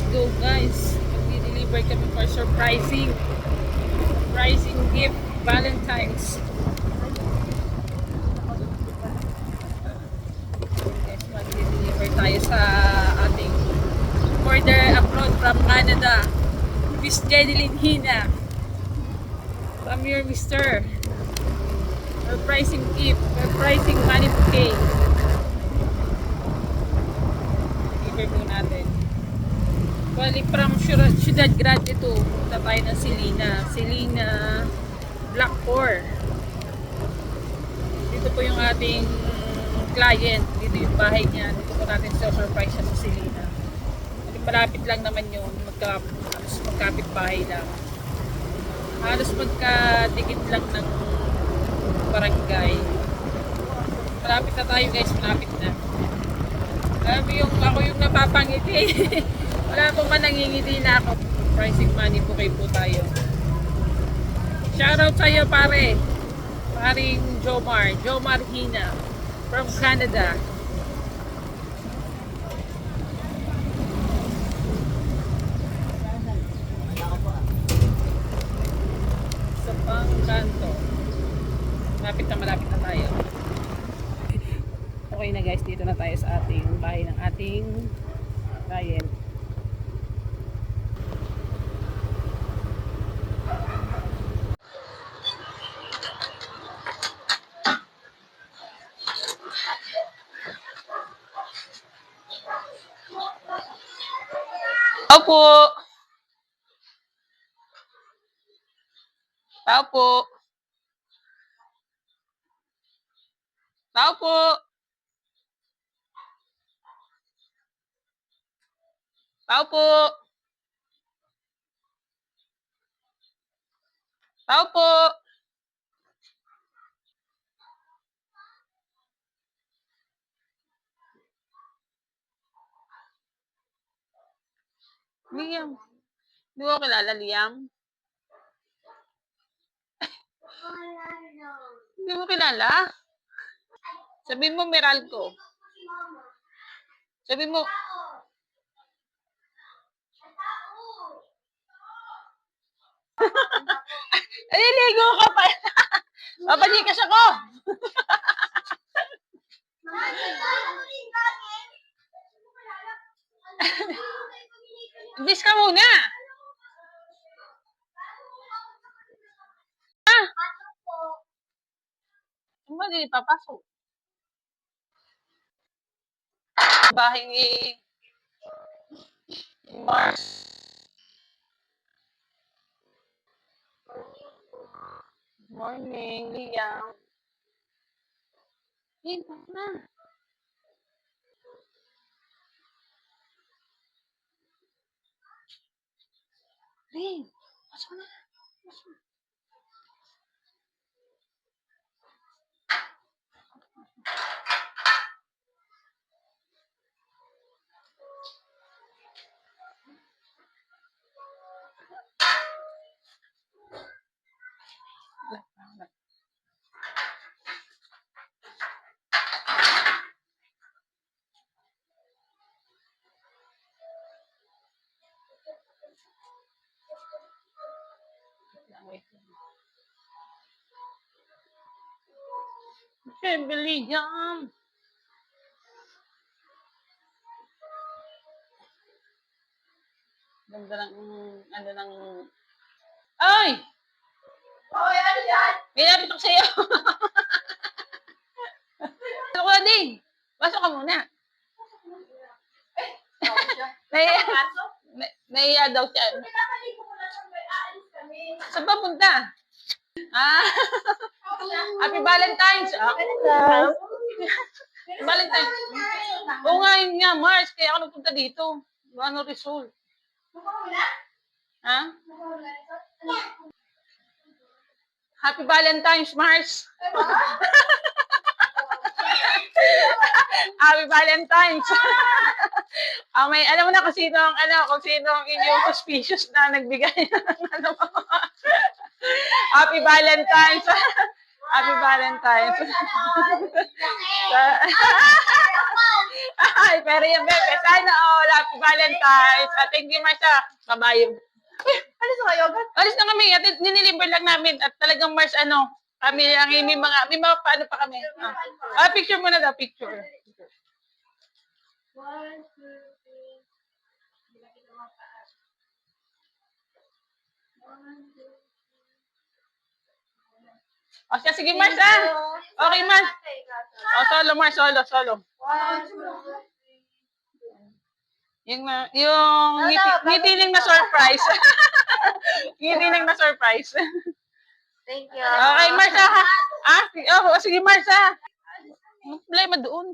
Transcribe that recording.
Let's go guys. Mag-deliver kami for surprising gift. Valentine's. Guys, mag-deliver tayo sa ating order abroad from Canada. Miss Jeneline Hina. From your Mr. Surprising gift. Surprising money bouquet. Deliver po natin. Bali from Ciudad Grande to. Punta tayo ng Selena Black 4. Dito po yung ating client. Dito yung bahay niya. Dito po natin surprise siya sa Selena. Malapit lang naman yun. Magkapit bahay lang. Halos magkadikit lang ng barangay. Malapit na tayo guys. Malapit na. Ako yung napapangiti. Wala po man nangingiti na ako. Pricing money po kayo po tayo. Shoutout sa'yo pare. Paring Jomar Hina from Canada. Sa Pangkanto. Malapit na tayo. Okay na guys, dito na tayo sa ating bahay ng ating client. Tao po. Tao po. Tao po. Tao po. Tao po. Liam. Di mo kilala, Liam? Hindi mo kilala? Sabihin mo, Meralco. Sabihin mo. Aliligo ka pa. Papalikas ako. Bis ka muna. Ah. Ano di papasok? Bahay ni Mars. Morning, Liam. Dito na. Rin, pasok na. Pasok. Siyempre, Liam. Ganda ng, ano ng... Ay! Hoy, ano yan? May napit ako sa'yo. Pasok ko na din. Pasok ka muna. Naiya daw siya. Pinapaligo ko na siya, may aalis kami. Saan pa punta? Ah, Happy Valentine's. Happy Valentine's. Oo nga, yun nga, Mars. Kaya ako nagpunta dito. Ano result? Ha? Happy Valentine's, Mars. Happy Valentine's. May alam mo na kung sino ang inyong suspicious na nagbigay ng ano. Happy Valentine's. Happy Valentine's. Ay, pero yung bebe, sana all. Happy Valentine's. Thank you, Mars. Bye-bye. Alis na kayo agad? Alis na kami. At niniliber lang namin. At talagang Mars, kami ang may mga paano pa kami. Picture muna daw, picture. 1, 2, 3. Hindi na kita mapaan. 1, 2, 3. O siya, sige Mars, Okay, Mars. Solo, Mars, solo. 1, 2, 3. Yung ngitiling na surprise. Ngitiling na surprise. Thank you. Okay, Mars, sige Mars, May problema doon.